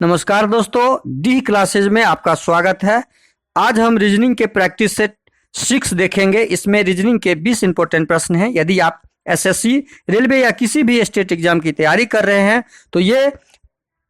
नमस्कार दोस्तों, D classes में आपका स्वागत है। आज हम रीजनिंग के प्रैक्टिस सेट 6 देखेंगे। इसमें रीजनिंग के 20 इंपॉर्टेंट प्रश्न हैं। यदि आप एसएससी, रेलवे या किसी भी स्टेट एग्जाम की तैयारी कर रहे हैं तो ये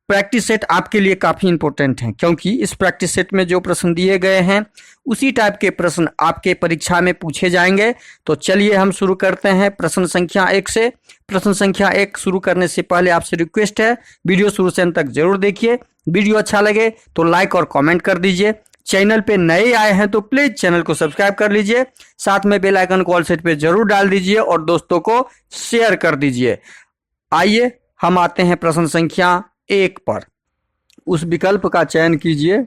प्रैक्टिस सेट आपके लिए काफ़ी इंपॉर्टेंट हैं, क्योंकि इस प्रैक्टिस सेट में जो प्रश्न दिए गए हैं उसी टाइप के प्रश्न आपके परीक्षा में पूछे जाएंगे। तो चलिए हम शुरू करते हैं प्रश्न संख्या 1 से। प्रश्न संख्या 1 शुरू करने से पहले आपसे रिक्वेस्ट है, वीडियो शुरू से अंत तक जरूर देखिए। वीडियो अच्छा लगे तो लाइक और कमेंट कर दीजिए। चैनल पे नए आए हैं तो प्लीज चैनल को सब्सक्राइब कर लीजिए। साथ में बेल आइकन को ऑल सेट पे जरूर डाल दीजिए और दोस्तों को शेयर कर दीजिए। आइए हम आते हैं प्रश्न संख्या 1 पर। उस विकल्प का चयन कीजिए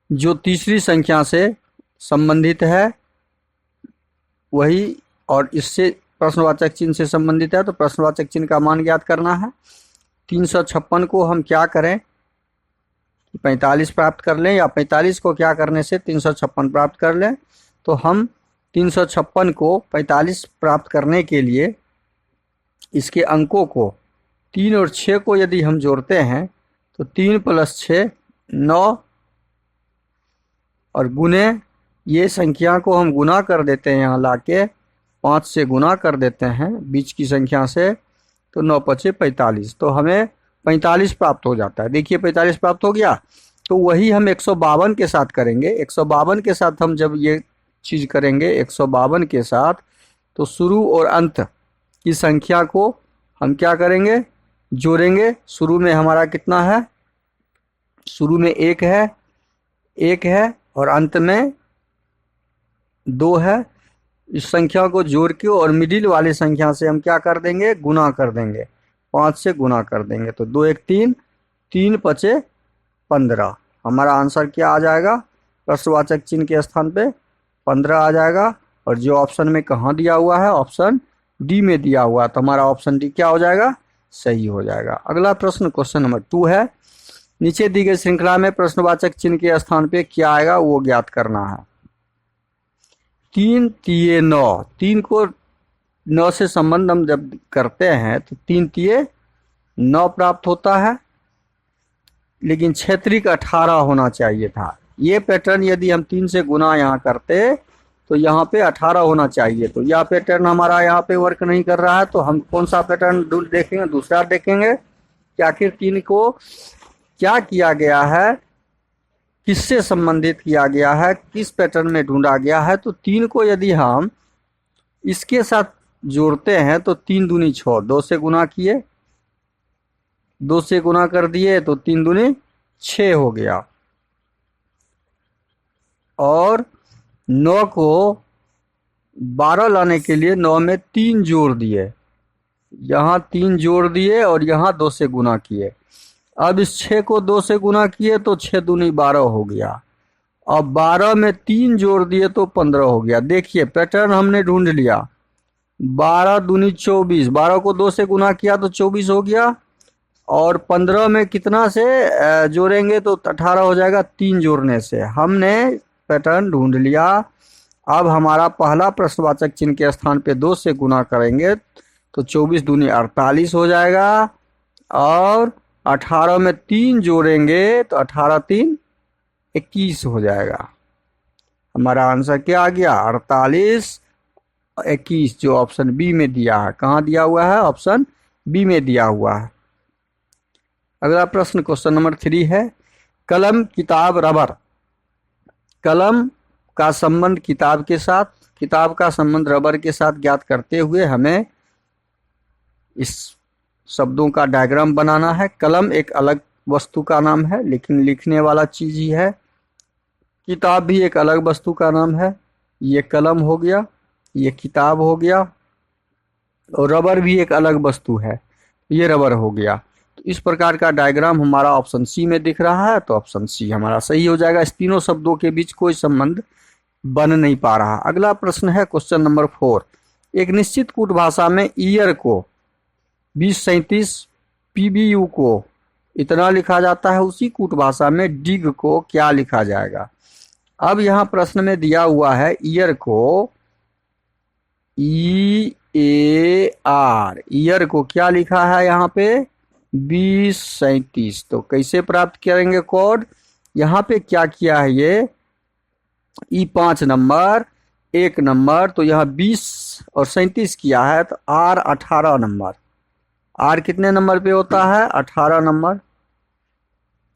जो तीसरी संख्या से संबंधित है वही, और इससे प्रश्नवाचक चिन्ह से संबंधित है तो प्रश्नवाचक चिन्ह का मान ज्ञात करना है। 356 को हम क्या करें, 45 प्राप्त कर लें, या 45 को क्या करने से 356 प्राप्त कर लें। तो हम 356 को 45 प्राप्त करने के लिए इसके अंकों को 3 और 6 को यदि हम जोड़ते हैं तो 3 + 6 9, और गुने ये संख्या को हम गुना कर देते हैं, यहाँ लाके 5 से गुना कर देते हैं बीच की संख्या से, तो 9 × 5 = 45। तो हमें 45 प्राप्त हो जाता है। देखिए 45 प्राप्त हो गया। तो वही हम 152 के साथ करेंगे। 152 के साथ हम जब ये चीज़ करेंगे 152 के साथ, तो शुरू और अंत की संख्या को हम क्या करेंगे, जोड़ेंगे। शुरू में हमारा कितना है, शुरू में 1 है और अंत में 2 है। इस संख्या को जोड़ के और मिडिल वाली संख्या से हम क्या कर देंगे, गुना कर देंगे, 5 से गुना कर देंगे। तो 2 × 1 = 3, 3 × 5 = 15। हमारा आंसर क्या आ जाएगा, प्रश्नवाचक चिन्ह के स्थान पे 15 आ जाएगा। और जो ऑप्शन में कहाँ दिया हुआ है, ऑप्शन डी में दिया हुआ है, तो हमारा ऑप्शन डी क्या हो जाएगा, सही हो जाएगा। अगला प्रश्न क्वेश्चन नंबर 2 है। नीचे दी गई श्रृंखला में प्रश्नवाचक चिन्ह के स्थान पे क्या आएगा वो ज्ञात करना है। 3 × 9, 3 को 9 से संबंध हम जब करते हैं तो 3 × 9 प्राप्त होता है, लेकिन क्षेत्रिक 18 होना चाहिए था। ये पैटर्न यदि हम 3 से गुना यहाँ करते तो यहाँ पे 18 होना चाहिए। तो यह पैटर्न हमारा यहाँ पे वर्क नहीं कर रहा है, तो हम कौन सा पैटर्न देखेंगे, दूसरा देखेंगे कि आखिर 3 को क्या किया गया है, किससे संबंधित किया गया है, किस पैटर्न में ढूंढा गया है। तो 3 को यदि हम इसके साथ जोड़ते हैं तो 3 दूनी 6, 2 से गुना किए, 2 से गुना कर दिए तो 3 दूनी 6 हो गया। और 9 को 12 लाने के लिए 9 में 3 जोड़ दिए, यहाँ 3 जोड़ दिए और यहाँ 2 से गुना किए। अब इस 6 को 2 से गुना किए तो 6 दूनी 12 हो गया। अब 12 में 3 जोड़ दिए तो 15 हो गया। देखिए पैटर्न हमने ढूंढ लिया। 12 दूनी 24, 12 को 2 से गुना किया तो 24 हो गया, और 15 में कितना से जोड़ेंगे तो 18 हो जाएगा, 3 जोड़ने से। हमने पैटर्न ढूंढ लिया। अब हमारा पहला प्रश्नवाचक चिन्ह के स्थान पे 2 से गुना करेंगे तो 24 दूनी 48 हो जाएगा, और 18 में 3 जोड़ेंगे तो 18 × 3 = 21 हो जाएगा। हमारा आंसर क्या आ गया, 48 और 21, जो ऑप्शन बी में दिया है। कहाँ दिया हुआ है, ऑप्शन बी में दिया हुआ है। अगला प्रश्न क्वेश्चन नंबर 3 है। कलम, किताब, रबर। कलम का संबंध किताब के साथ, किताब का संबंध रबर के साथ ज्ञात करते हुए हमें इस शब्दों का डायग्राम बनाना है। कलम एक अलग वस्तु का नाम है, लेकिन लिखने वाला चीज ही है। किताब भी एक अलग वस्तु का नाम है। ये कलम हो गया, ये किताब हो गया, और रबर भी एक अलग वस्तु है, ये रबर हो गया। तो इस प्रकार का डायग्राम हमारा ऑप्शन सी में दिख रहा है, तो ऑप्शन सी हमारा सही हो जाएगा। इस तीनों शब्दों के बीच कोई संबंध बन नहीं पा रहा। अगला प्रश्न है क्वेश्चन नंबर 4। एक निश्चित कूट भाषा में ईयर को 2037 PBU को इतना लिखा जाता है, उसी कूट भाषा में डिग को क्या लिखा जाएगा। अब यहाँ प्रश्न में दिया हुआ है ईयर को EAR, ईयर को क्या लिखा है यहाँ पे 20 37। तो कैसे प्राप्त करेंगे कोड? यहाँ पे क्या किया है ये E5 नंबर 1 नंबर, तो यहाँ 20 और 37 किया है, तो R 18 नंबर। R कितने नंबर पे होता है? 18 नंबर।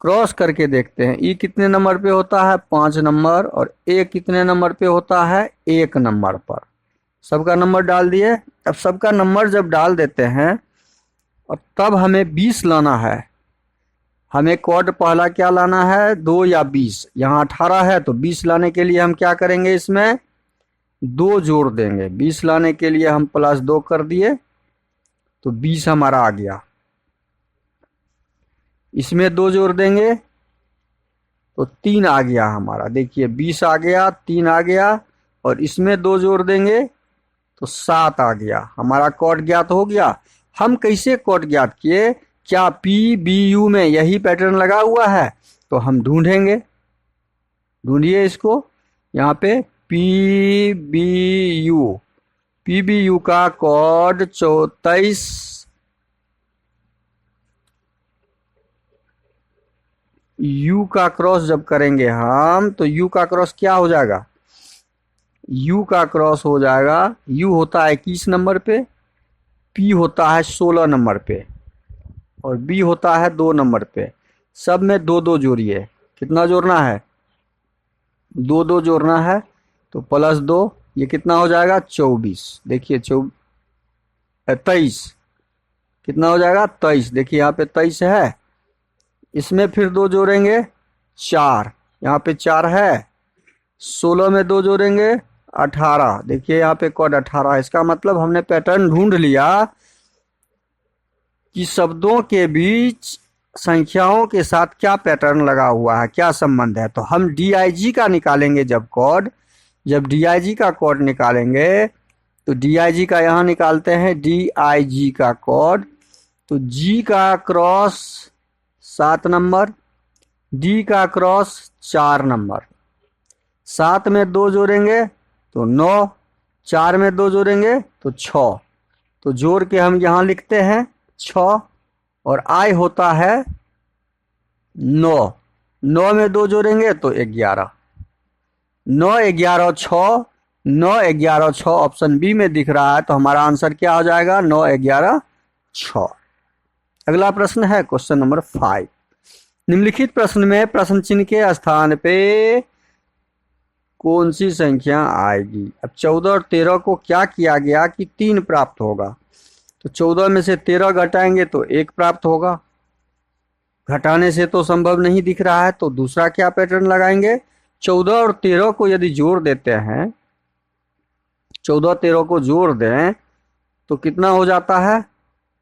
क्रॉस करके देखते हैं E कितने नंबर पे होता है? 5 नंबर। और A कितने नंबर पे होता है? 1 नंबर पर। सबका नंबर डाल दिए। अब सबका नंबर जब डाल देते हैं और तब हमें 20 लाना है। हमें कोड पहला क्या लाना है? 2 या 20। यहाँ 18 है तो 20 लाने के लिए हम क्या करेंगे? इसमें 2 जोड़ देंगे। 20 लाने के लिए हम +2 कर दिए तो 20 हमारा आ गया। इसमें 2 जोड़ देंगे तो 3 आ गया हमारा। देखिए 20 आ गया, 3 आ गया, और इसमें 2 जोड़ देंगे तो 7 आ गया। हमारा कोड ज्ञात हो गया। हम कैसे कोड ज्ञात किए? क्या PBU में यही पैटर्न लगा हुआ है? तो हम ढूंढेंगे। ढूंढिए इसको। यहाँ पे PBU का कोड 23। U का क्रॉस जब करेंगे हम तो U का क्रॉस क्या हो जाएगा? U का क्रॉस हो जाएगा, U होता है 21 नंबर पे, P होता है 16 नंबर पे, और B होता है 2 नंबर पे। सब में 2-2 जोड़िए। कितना जोड़ना है? 2-2 जोड़ना है। तो +2, ये कितना हो जाएगा? 24। देखिए 23 कितना हो जाएगा? 23। देखिए यहाँ पे 23 है। इसमें फिर 2 जोड़ेंगे 4, यहाँ पे 4 है। 16 में 2 जोड़ेंगे 18। देखिए यहाँ पे कोड 18 है। इसका मतलब हमने पैटर्न ढूंढ लिया कि शब्दों के बीच संख्याओं के साथ क्या पैटर्न लगा हुआ है, क्या संबंध है। तो हम DIG का निकालेंगे जब कोड। जब DIG का कोड निकालेंगे तो DIG का यहाँ निकालते हैं DIG का कोड। तो G का क्रॉस 7 नंबर, D का क्रॉस 4 नंबर। 7 में 2 जोड़ेंगे तो 9, 4 में 2 जोड़ेंगे तो 6। तो जोड़ के हम यहाँ लिखते हैं 6, और I होता है 9। 9 में 2 जोड़ेंगे तो 11। 9 11 6, 9 11 6 ऑप्शन बी में दिख रहा है। तो हमारा आंसर क्या हो जाएगा? 9 11 6। अगला प्रश्न है क्वेश्चन नंबर 5। निम्नलिखित प्रश्न में प्रश्न चिन्ह के स्थान पे कौन सी संख्या आएगी? अब 14 और 13 को क्या किया गया कि 3 प्राप्त होगा। तो 14 में से 13 घटाएंगे तो 1 प्राप्त होगा। घटाने से तो संभव नहीं दिख रहा है, तो दूसरा क्या पैटर्न लगाएंगे? 14 और 13 को यदि जोड़ देते हैं, 14 13 को जोड़ दें तो कितना हो जाता है?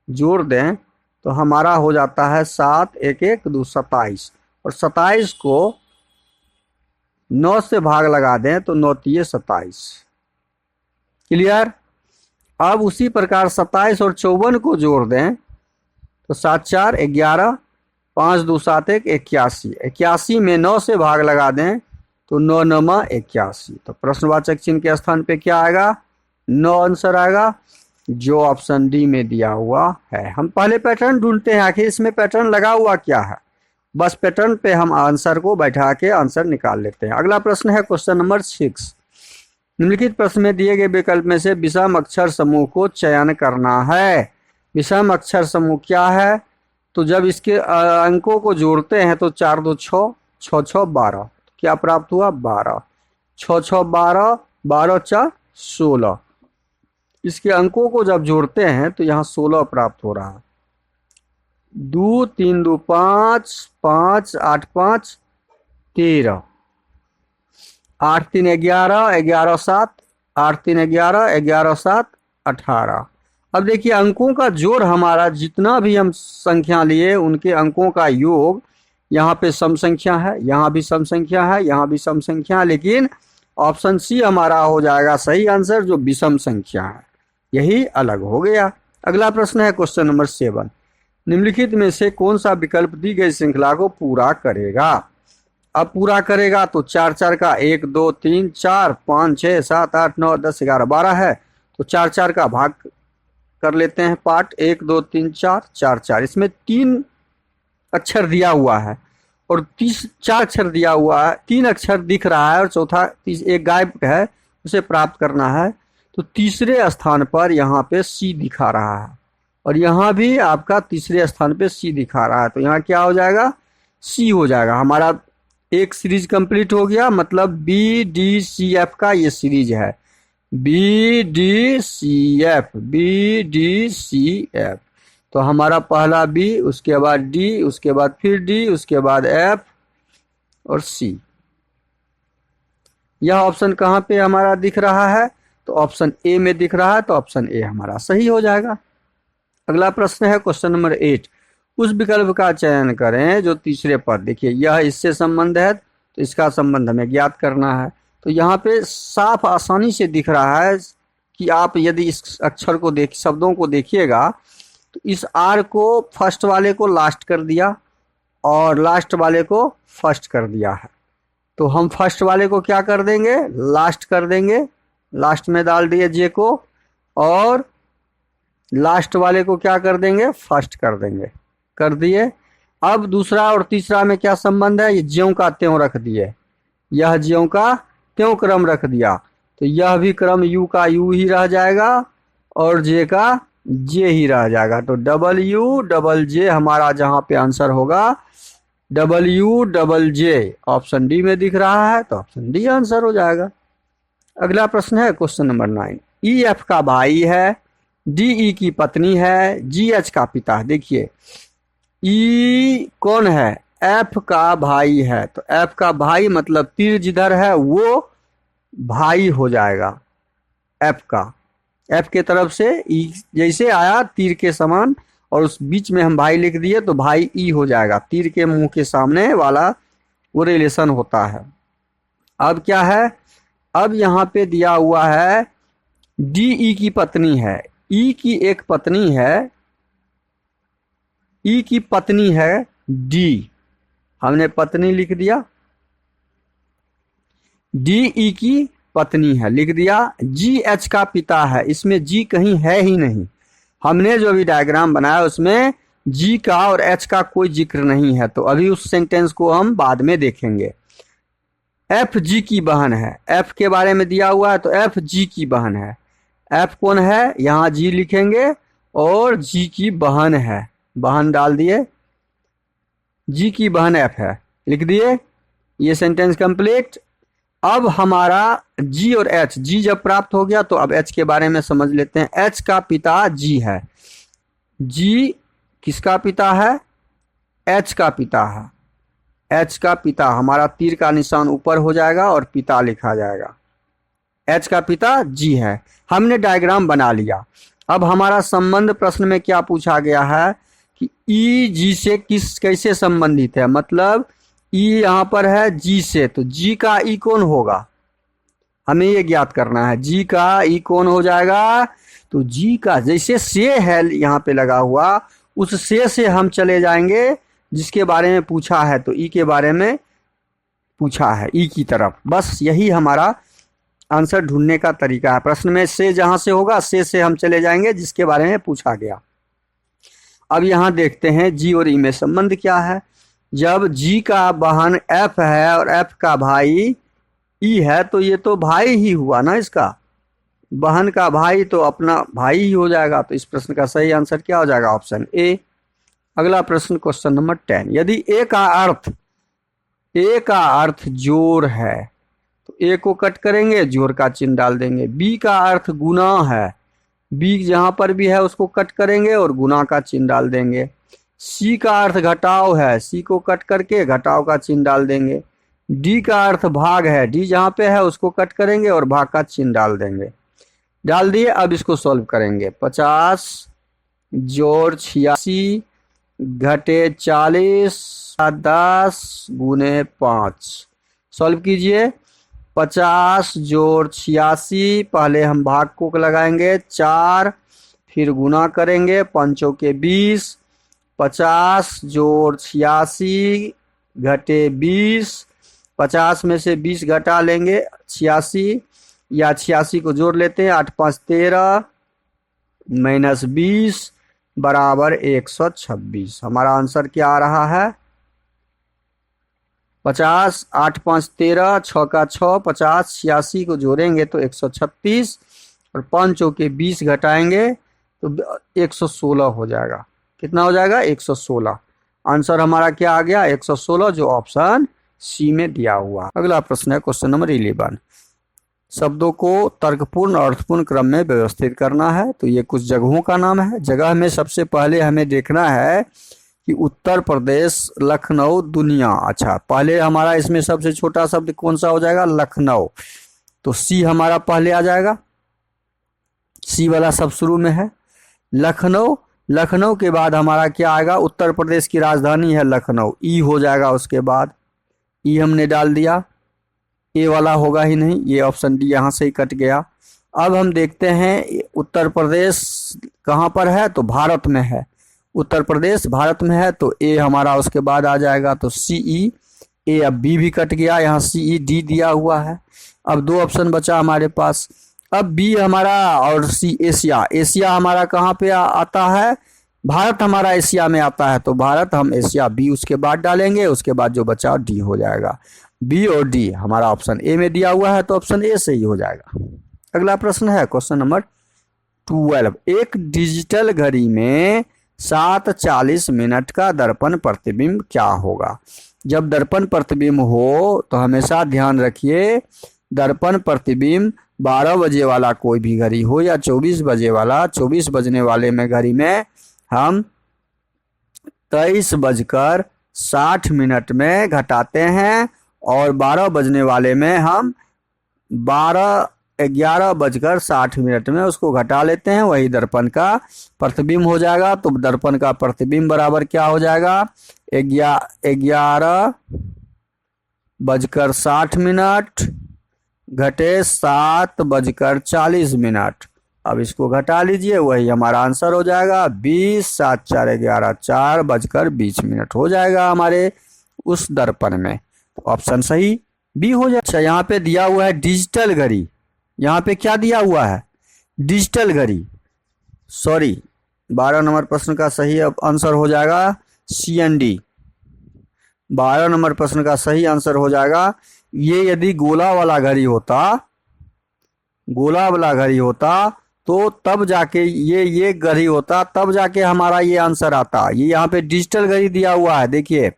जोड़ दें तो हमारा हो जाता है 7 1 1 2 27, और 27 को 9 से भाग लगा दें तो 9 3 27। क्लियर? अब उसी प्रकार 27 और 54 को जोड़ दें तो 7 4 11, 5 2 7 1 81। 81 में 9 से भाग लगा दें तो 9 9 81। तो प्रश्नवाचक चिन्ह के स्थान पे क्या आएगा? 9 आंसर आएगा, जो ऑप्शन डी में दिया हुआ है। हम पहले पैटर्न ढूंढते हैं, आखिर इसमें पैटर्न लगा हुआ क्या है। बस पैटर्न पे हम आंसर को बैठा के आंसर निकाल लेते हैं। अगला प्रश्न है क्वेश्चन नंबर 6। निम्नलिखित प्रश्न में दिए गए विकल्प में से विषम अक्षर समूह को चयन करना है। विषम अक्षर समूह क्या है? तो जब इसके अंकों को जोड़ते हैं तो 4 2 6, 6 6 12, क्या प्राप्त हुआ? 12। 6 6 12, 12 4 16। इसके अंकों को जब जोड़ते हैं तो यहाँ 16 प्राप्त हो रहा है। 2 3 2 5, 5 8 5 13, 8 3 11, 11 7, 8 3 11, 11 7 18। अब देखिए अंकों का जोड़ हमारा, जितना भी हम संख्या लिए उनके अंकों का योग, यहाँ पे सम संख्या है, यहाँ भी सम संख्या है, यहाँ भी सम संख्या है, लेकिन ऑप्शन सी हमारा हो जाएगा सही आंसर, जो विषम संख्या है, यही अलग हो गया। अगला प्रश्न है क्वेश्चन नंबर 7। निम्नलिखित में से कौन सा विकल्प दी गई श्रृंखला को पूरा करेगा? अब पूरा करेगा तो 4 4 का 1 2 3 4 5 6 7 8 9 10 11 12 है, तो 4 4 का भाग कर लेते हैं पार्ट, 1 2 3 4 4 4। इसमें 3 अक्षर दिया हुआ है और 4 अक्षर दिया हुआ है, 3 अक्षर दिख रहा है और चौथा एक गायब है, उसे प्राप्त करना है। तो तीसरे स्थान पर यहाँ पे सी दिखा रहा है और यहाँ भी आपका तीसरे स्थान पे सी दिखा रहा है, तो यहाँ क्या हो जाएगा, सी हो जाएगा। हमारा एक सीरीज कंप्लीट हो गया, मतलब बी डी सी एफ का ये सीरीज है, B D C F, B D C F. तो हमारा पहला बी, उसके बाद डी, उसके बाद फिर डी, उसके बाद एफ और सी। यह ऑप्शन कहाँ पे हमारा दिख रहा है, तो ऑप्शन ए में दिख रहा है, तो ऑप्शन ए हमारा सही हो जाएगा। अगला प्रश्न है क्वेश्चन नंबर 8। उस विकल्प का चयन करें जो तीसरे पर, देखिए यह इससे संबंध है तो इसका संबंध हमें ज्ञात करना है। तो यहाँ पे साफ आसानी से दिख रहा है कि आप यदि इस अक्षर को शब्दों को देखिएगा तो इस आर को फर्स्ट वाले को लास्ट कर दिया और लास्ट वाले को फर्स्ट कर दिया है। तो हम फर्स्ट वाले को क्या कर देंगे, लास्ट कर देंगे, लास्ट में डाल दिए जे को, और लास्ट वाले को क्या कर देंगे, फर्स्ट कर देंगे, कर दिए। अब दूसरा और तीसरा में क्या संबंध है, ये ज्यों का त्यों रख दिए, यह ज्यों का त्यों क्रम रख दिया, तो यह भी क्रम यू का यू ही रह जाएगा और जे का जे ही रह जाएगा। तो डबल यू डबल जे हमारा जहाँ पे आंसर होगा डबल्यू डबल जे, ऑप्शन डी में दिख रहा है, तो ऑप्शन डी आंसर हो जाएगा। अगला प्रश्न है क्वेश्चन नंबर 9। ई एफ का भाई है, डी ई की पत्नी है, जी एच का पिता है। देखिए ई कौन है, एफ का भाई है, तो एफ का भाई मतलब तीर जिधर है वो भाई हो जाएगा एफ का, एफ के तरफ से ई जैसे आया तीर के समान और उस बीच में हम भाई लिख दिए तो भाई ई हो जाएगा, तीर के मुंह के सामने वाला वो रिलेशन होता है। अब क्या है, अब यहाँ पे दिया हुआ है डी ई की पत्नी है, ई की एक पत्नी है, ई की पत्नी है डी, हमने पत्नी लिख दिया, डी ई की पत्नी है लिख दिया। जी एच का पिता है, इसमें जी कहीं है ही नहीं, हमने जो भी डायग्राम बनाया उसमें जी का और एच का कोई जिक्र नहीं है, तो अभी उस सेंटेंस को हम बाद में देखेंगे। एफ जी की बहन है, एफ के बारे में दिया हुआ है तो एफ जी की बहन है, एफ कौन है, यहाँ जी लिखेंगे और जी की बहन है, बहन डाल दिए, जी की बहन एफ है लिख दिए, ये सेंटेंस कंप्लीट। अब हमारा जी और एच, जी जब प्राप्त हो गया तो अब एच के बारे में समझ लेते हैं। एच का पिता जी है, जी किसका पिता है, एच का पिता है, एच का पिता, हमारा तीर का निशान ऊपर हो जाएगा और पिता लिखा जाएगा, एच का पिता जी है। हमने डायग्राम बना लिया। अब हमारा संबंध प्रश्न में क्या पूछा गया है कि ई जी से कैसे संबंधित है, मतलब ई यहाँ पर है जी से, तो जी का ई कौन होगा, हमें ये ज्ञात करना है, जी का ई कौन हो जाएगा, तो जी का जैसे से है यहाँ पे लगा हुआ, उस से हम चले जाएंगे जिसके बारे में पूछा है, तो ई के बारे में पूछा है, ई की तरफ, बस यही हमारा आंसर ढूंढने का तरीका है। प्रश्न में से जहां से होगा से हम चले जाएंगे जिसके बारे में पूछा गया। अब यहाँ देखते हैं जी और ई में संबंध क्या है। जब जी का बहन एफ है और एफ का भाई ई है तो ये तो भाई ही हुआ ना, इसका बहन का भाई तो अपना भाई ही हो जाएगा, तो इस प्रश्न का सही आंसर क्या हो जाएगा, ऑप्शन ए। अगला प्रश्न क्वेश्चन नंबर 10। यदि ए का अर्थ जोड़ है तो ए को कट करेंगे, जोड़ का चिन्ह डाल देंगे। बी का अर्थ गुना है, बी जहां पर भी है उसको कट करेंगे और गुना का चिन्ह डाल देंगे। सी का अर्थ घटाव है, सी को कट करके घटाव का चिन्ह डाल देंगे। डी का अर्थ भाग है, डी जहां पे है उसको कट करेंगे और भाग का चिन्ह डाल देंगे। डाल दिए, अब इसको सॉल्व करेंगे। 50 जोड़ 86 घटे 40 10 गुने 5, सॉल्व कीजिए। 50 जोड़ 86, पहले हम भाग को लगाएंगे 4, फिर गुना करेंगे 5 के 20, 50 जोड़ 86 घटे 20, 50 में से 20 घटा लेंगे 86, या 86 को जोड़ लेते हैं, 8 5 13 -20 बराबर 126। हमारा आंसर क्या आ रहा है? 50, 8 5 13, 6 का 6, 50, 86 को जोड़ेंगे तो 136 और 5 चौके 20 घटाएंगे तो 116 हो जाएगा। कितना हो जाएगा? 116। आंसर हमारा क्या आ गया? 116, जो ऑप्शन सी में दिया हुआ। अगला प्रश्न है क्वेश्चन नंबर 11। शब्दों को तर्कपूर्ण और अर्थपूर्ण क्रम में व्यवस्थित करना है। तो ये कुछ जगहों का नाम है। जगह में सबसे पहले हमें देखना है कि उत्तर प्रदेश, लखनऊ, दुनिया। अच्छा, पहले हमारा इसमें सबसे छोटा शब्द कौन सा हो जाएगा? लखनऊ। तो सी हमारा पहले आ जाएगा, सी वाला सब शुरू में है। लखनऊ, लखनऊ के बाद हमारा क्या आएगा? उत्तर प्रदेश की राजधानी है लखनऊ, ई हो जाएगा। उसके बाद ई हमने डाल दिया, ए वाला होगा ही नहीं, ये ऑप्शन डी यहाँ से ही कट गया। अब हम देखते हैं उत्तर प्रदेश कहाँ पर है? तो भारत में है। उत्तर प्रदेश भारत में है तो ए हमारा उसके बाद आ जाएगा। तो सी ई, ए अब बी भी कट गया, यहाँ सी ई डी दिया हुआ है। अब 2 ऑप्शन बचा हमारे पास। अब बी हमारा और सी एशिया। एशिया हमारा कहाँ पे आता है? भारत हमारा एशिया में आता है, तो भारत हम एशिया बी उसके बाद डालेंगे। उसके बाद जो बचा डी हो जाएगा। बी और डी हमारा ऑप्शन ए में दिया हुआ है तो ऑप्शन ए सही हो जाएगा। अगला प्रश्न है क्वेश्चन नंबर 12। एक डिजिटल घड़ी में 7:40 का दर्पण प्रतिबिंब क्या होगा? जब दर्पण प्रतिबिंब हो तो हमेशा ध्यान रखिए, दर्पण प्रतिबिंब 12 बजे वाला कोई भी घड़ी हो या 24 बजे वाला, 24 बजने वाले में घड़ी में हम 23:60 में घटाते हैं और 12 बजने वाले में हम 11:60 में उसको घटा लेते हैं। वही दर्पण का प्रतिबिंब हो जाएगा। तो दर्पण का प्रतिबिंब बराबर क्या हो जाएगा? 11:60 घटे 7:40। अब इसको घटा लीजिए, वही हमारा आंसर हो जाएगा। 20 7 4 11 4:20 हो जाएगा हमारे उस दर्पण में। ऑप्शन सही बी हो जाए। अच्छा, यहाँ पे दिया हुआ है डिजिटल घड़ी। यहाँ पे क्या दिया हुआ है? डिजिटल घड़ी। सॉरी, 12 नंबर प्रश्न का सही आंसर हो जाएगा CND। 12 नंबर प्रश्न का सही आंसर हो जाएगा। ये यदि गोला वाला घड़ी होता तो तब जाके ये घड़ी होता, तब जाके हमारा ये आंसर आता। ये यहाँ पे डिजिटल घड़ी दिया हुआ है। देखिए,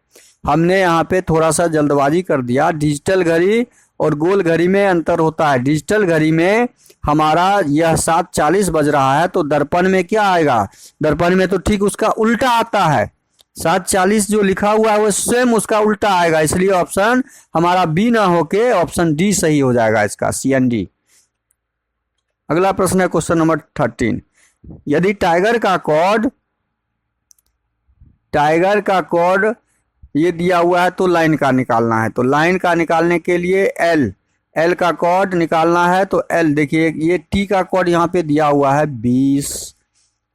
हमने यहाँ पे थोड़ा सा जल्दबाजी कर दिया। डिजिटल घड़ी और गोल घड़ी में अंतर होता है। डिजिटल घड़ी में हमारा यह 7:40 बज रहा है तो दर्पण में क्या आएगा? दर्पण में तो ठीक उसका उल्टा आता है। 7:40 जो लिखा हुआ है वो स्वयं उसका उल्टा आएगा। इसलिए ऑप्शन हमारा बी ना होके ऑप्शन डी सही हो जाएगा इसका, CND। अगला प्रश्न है क्वेश्चन नंबर 13। यदि टाइगर का ये दिया हुआ है तो लाइन का निकालना है। तो लाइन का निकालने के लिए एल का कॉर्ड निकालना है। तो एल देखिए, ये टी का कॉर्ड यहाँ पे दिया हुआ है 20,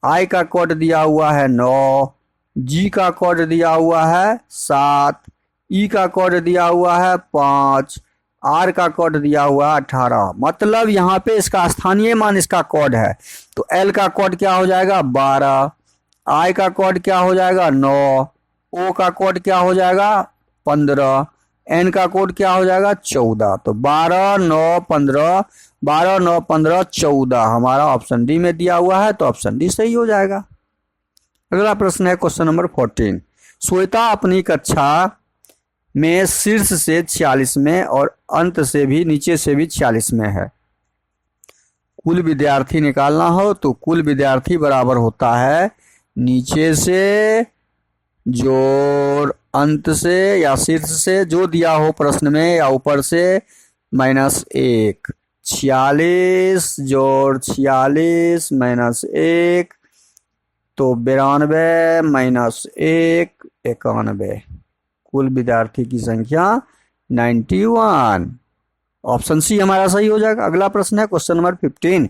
आई का कॉर्ड दिया हुआ है 9, जी का कॉर्ड दिया हुआ है 7, ई का कॉर्ड दिया हुआ है 5, आर का कॉर्ड दिया हुआ है 18। मतलब यहाँ पे इसका स्थानीय मान इसका कॉर्ड है। तो एल का कॉर्ड क्या हो जाएगा? 12, आई का कॉर्ड क्या हो जाएगा? 9, ओ का कोड क्या हो जाएगा? 15, एन का कोड क्या हो जाएगा? 14। तो 12 9 15, 12 9 15 14 हमारा ऑप्शन डी में दिया हुआ है तो ऑप्शन डी सही हो जाएगा। अगला प्रश्न है क्वेश्चन नंबर 14। श्वेता अपनी कक्षा में शीर्ष से 46 में और अंत से भी नीचे से भी 46 में है। कुल विद्यार्थी निकालना हो तो कुल विद्यार्थी बराबर होता है नीचे से जोड़ अंत से या शीर्ष से, जो दिया हो प्रश्न में, या ऊपर से -1। 46 जोड़ 46 -1 तो 92 -1 91। कुल विद्यार्थी की संख्या 91। ऑप्शन सी हमारा सही हो जाएगा। अगला प्रश्न है क्वेश्चन नंबर 15।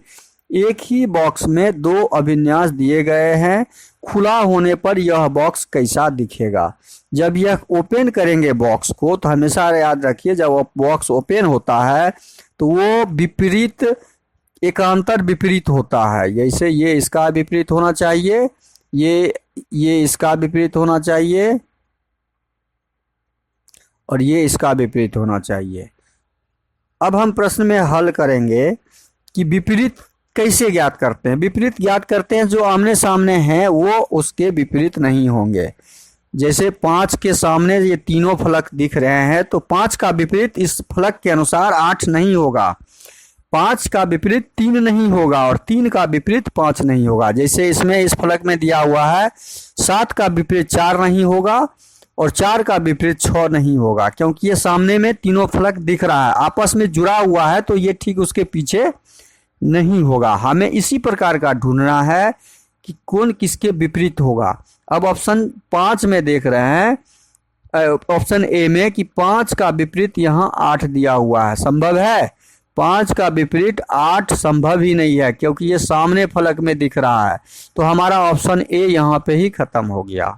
एक ही बॉक्स में 2 अभिन्यास दिए गए हैं। खुला होने पर यह बॉक्स कैसा दिखेगा? जब यह ओपन करेंगे बॉक्स को तो हमेशा याद रखिए, जब बॉक्स ओपन होता है तो वो विपरीत एकांतर विपरीत होता है। जैसे ये इसका विपरीत होना चाहिए, ये इसका विपरीत होना चाहिए और ये इसका विपरीत होना चाहिए। अब हम प्रश्न में हल करेंगे कि विपरीत कैसे ज्ञात करते हैं। विपरीत ज्ञात करते हैं जो आमने सामने हैं वो उसके विपरीत नहीं होंगे। जैसे 5 के सामने ये तीनों फलक दिख रहे हैं तो 5 का विपरीत इस फलक के अनुसार 8 नहीं होगा, 5 का विपरीत 3 नहीं होगा और 3 का विपरीत 5 नहीं होगा। जैसे इसमें इस फलक में दिया हुआ है 7 का विपरीत 4 नहीं होगा और 4 का विपरीत 6 नहीं होगा, क्योंकि ये सामने में तीनों फलक दिख रहा है, आपस में जुड़ा हुआ है, तो ये ठीक उसके पीछे नहीं होगा। हमें इसी प्रकार का ढूंढना है कि कौन किसके विपरीत होगा। अब ऑप्शन 5 में देख रहे हैं, ऑप्शन ए में कि 5 का विपरीत यहाँ 8 दिया हुआ है, संभव है? 5 का विपरीत 8 संभव ही नहीं है, क्योंकि ये सामने फलक में दिख रहा है। तो हमारा ऑप्शन ए यहाँ पे ही खत्म हो गया।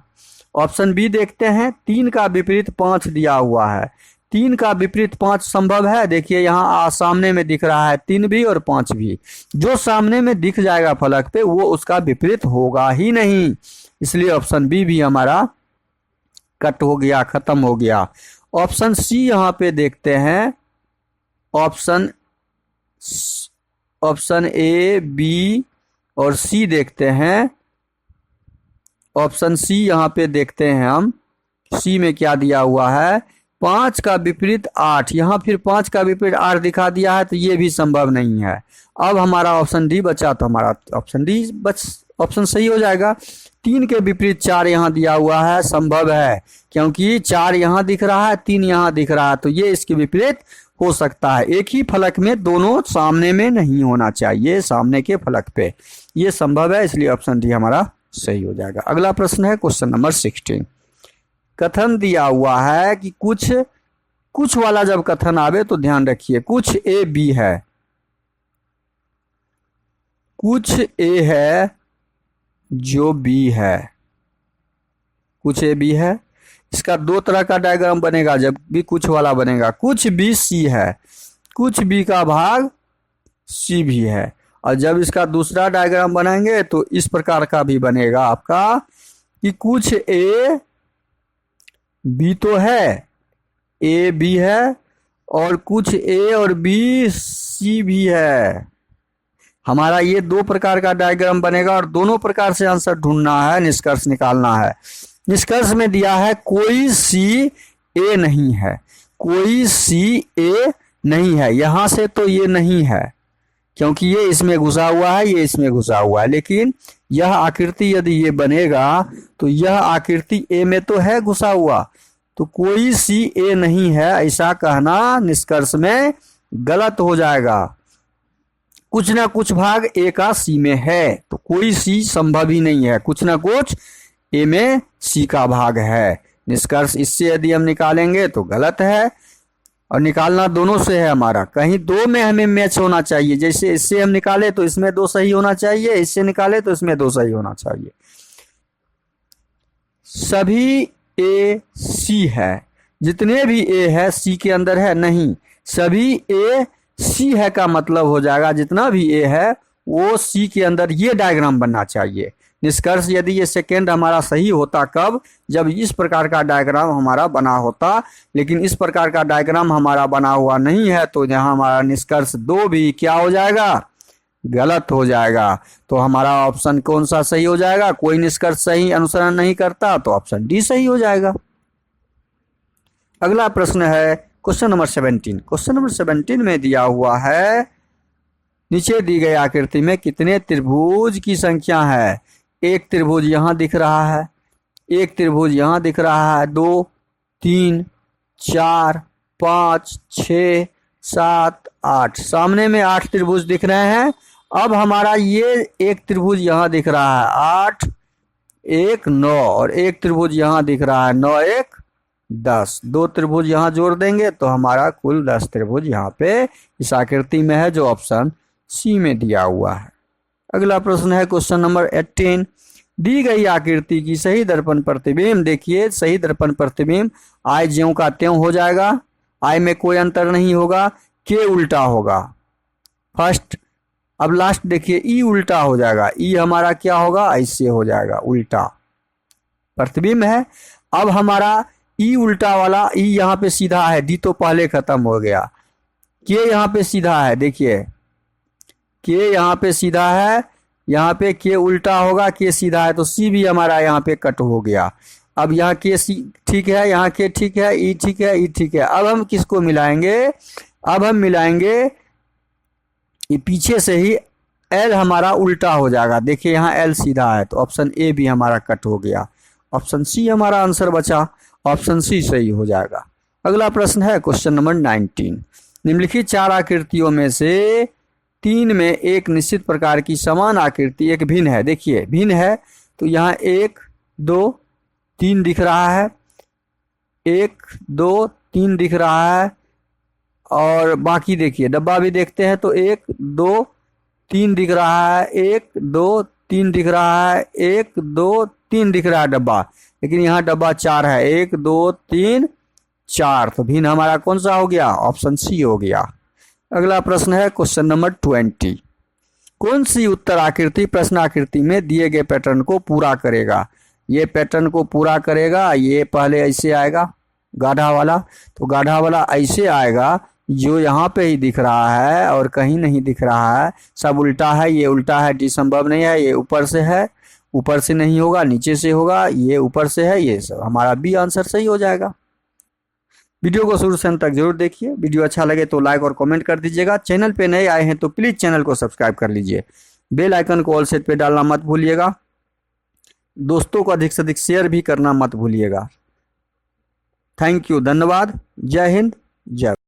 ऑप्शन बी देखते हैं, 3 का विपरीत 5 दिया हुआ है, 3 का विपरीत 5 संभव है? देखिए यहाँ सामने में दिख रहा है 3 भी और 5 भी, जो सामने में दिख जाएगा फलक पे वो उसका विपरीत होगा ही नहीं, इसलिए ऑप्शन बी भी हमारा कट हो गया, खत्म हो गया। ऑप्शन सी यहाँ पे देखते हैं, ऑप्शन ए, बी और सी देखते हैं। ऑप्शन सी यहाँ पे देखते हैं हम, सी में क्या दिया हुआ है, 5 का विपरीत 8, यहाँ फिर 5 का विपरीत 8 दिखा दिया है, तो ये भी संभव नहीं है। अब हमारा ऑप्शन डी बचा, तो हमारा ऑप्शन डी ऑप्शन सही हो जाएगा। 3 के विपरीत 4 यहाँ दिया हुआ है, संभव है, क्योंकि 4 यहाँ दिख रहा है, 3 यहाँ दिख रहा है, तो ये इसके विपरीत हो सकता है। एक ही फलक में दोनों सामने में नहीं होना चाहिए, सामने के फलक पे, ये संभव है, इसलिए ऑप्शन डी हमारा सही हो जाएगा। अगला प्रश्न है क्वेश्चन नंबर 16। कथन दिया हुआ है कि कुछ वाला जब कथन आवे तो ध्यान रखिए, कुछ ए बी है, कुछ ए है जो बी है, कुछ ए बी है। इसका 2 तरह का डायग्राम बनेगा जब भी कुछ वाला बनेगा। कुछ बी सी है, कुछ बी का भाग सी भी है, और जब इसका दूसरा डायग्राम बनाएंगे तो इस प्रकार का भी बनेगा आपका कि कुछ ए बी तो है, ए बी है, और कुछ ए और बी सी भी है। हमारा ये 2 प्रकार का डायग्राम बनेगा और दोनों प्रकार से आंसर ढूंढना है, निष्कर्ष निकालना है। निष्कर्ष में दिया है कोई सी ए नहीं है, कोई सी ए नहीं है, यहां से तो ये नहीं है क्योंकि ये इसमें घुसा हुआ है, ये इसमें घुसा हुआ है, लेकिन यह आकृति यदि ये बनेगा तो यह आकृति ए में तो है घुसा हुआ, तो कोई सी ए नहीं है ऐसा कहना निष्कर्ष में गलत हो जाएगा। कुछ ना कुछ भाग ए का सी में है, तो कोई सी संभव ही नहीं है, कुछ ना कुछ ए में सी का भाग है। निष्कर्ष इससे यदि हम निकालेंगे तो गलत है, और निकालना दोनों से है हमारा, कहीं 2 में हमें मैच होना चाहिए। जैसे इससे हम निकाले तो इसमें 2 सही होना चाहिए, इससे निकाले तो इसमें 2 सही होना चाहिए। सभी ए सी है, जितने भी ए है सी के अंदर है नहीं, सभी ए सी है का मतलब हो जाएगा जितना भी ए है वो सी के अंदर, ये डायग्राम बनना चाहिए। निष्कर्ष यदि ये सेकेंड हमारा सही होता, कब? जब इस प्रकार का डायग्राम हमारा बना होता, लेकिन इस प्रकार का डायग्राम हमारा बना हुआ नहीं है, तो यहाँ हमारा निष्कर्ष 2 भी क्या हो जाएगा? गलत हो जाएगा। तो हमारा ऑप्शन कौन सा सही हो जाएगा? कोई निष्कर्ष सही अनुसरण नहीं करता, तो ऑप्शन डी सही हो जाएगा। अगला प्रश्न है क्वेश्चन नंबर 17। क्वेश्चन नंबर 17 में दिया हुआ है, नीचे दी गई आकृति में कितने त्रिभुज की संख्या है? एक त्रिभुज यहाँ दिख रहा है, एक त्रिभुज यहाँ दिख रहा है, 2, 3, 4, 5, 6, 7, 8, सामने में 8 त्रिभुज दिख रहे हैं। अब हमारा ये एक त्रिभुज यहाँ दिख रहा है 8, 1, 9, और एक त्रिभुज यहाँ दिख रहा है 9, 1, 10। 2 त्रिभुज यहाँ जोड़ देंगे तो हमारा कुल 10 त्रिभुज यहाँ पे इस आकृति में है, जो ऑप्शन सी में दिया हुआ है। अगला प्रश्न है क्वेश्चन नंबर 18। दी गई आकृति की सही दर्पण प्रतिबिंब, देखिए सही दर्पण प्रतिबिंब आई ज्यों का त्यों हो जाएगा, आई में कोई अंतर नहीं होगा, के उल्टा होगा। फर्स्ट अब लास्ट देखिए ई उल्टा हो जाएगा, ई हमारा क्या होगा, ऐसे हो जाएगा उल्टा, प्रतिबिंब है। अब हमारा ई उल्टा वाला, ई यहाँ पे सीधा है, डी तो पहले खत्म हो गया, के यहाँ पे सीधा है, देखिए के यहाँ पे सीधा है, यहाँ पे के उल्टा होगा, के सीधा है तो सी भी हमारा यहाँ पे कट हो गया। अब यहाँ के सी ठीक है, यहाँ के ठीक है, ई ठीक है, ई ठीक है। अब हम किसको मिलाएंगे, अब हम मिलाएंगे ये पीछे से ही एल हमारा उल्टा हो जाएगा, देखिए यहाँ एल सीधा है तो ऑप्शन ए भी हमारा कट हो गया, ऑप्शन सी हमारा आंसर बचा, ऑप्शन सी सही हो जाएगा। अगला प्रश्न है क्वेश्चन नंबर 19। निम्नलिखित चार आकृतियों में से तीन में एक निश्चित प्रकार की समान आकृति एक भिन्न है, देखिए भिन्न है तो यहाँ 1 2 3 दिख रहा है, 1 2 3 दिख रहा है, और बाकी देखिए डब्बा भी देखते हैं तो 1 2 3 दिख रहा है, 1 2 3 दिख रहा है, 1 2 3 दिख रहा है डब्बा, लेकिन यहाँ डब्बा 4 है, 1 2 3 4, तो भिन्न हमारा कौन सा हो गया, ऑप्शन सी हो गया। अगला प्रश्न है क्वेश्चन नंबर 20। कौन सी उत्तर आकृति प्रश्न आकृति में दिए गए पैटर्न को पूरा करेगा, ये पैटर्न को पूरा करेगा, ये पहले ऐसे आएगा गाढ़ा वाला, तो गाढ़ा वाला ऐसे आएगा जो यहाँ पे ही दिख रहा है और कहीं नहीं दिख रहा है, सब उल्टा है, ये उल्टा है, डी संभव नहीं है, ये ऊपर से है, ऊपर से नहीं होगा, नीचे से होगा, ये ऊपर से है, ये सब हमारा बी आंसर सही हो जाएगा। वीडियो को शुरू से अंत तक जरूर देखिए, वीडियो अच्छा लगे तो लाइक और कमेंट कर दीजिएगा, चैनल पे नए आए हैं तो प्लीज़ चैनल को सब्सक्राइब कर लीजिए, बेल आइकन को ऑल सेट पे डालना मत भूलिएगा, दोस्तों को अधिक से अधिक शेयर भी करना मत भूलिएगा। थैंक यू, धन्यवाद, जय हिंद, जय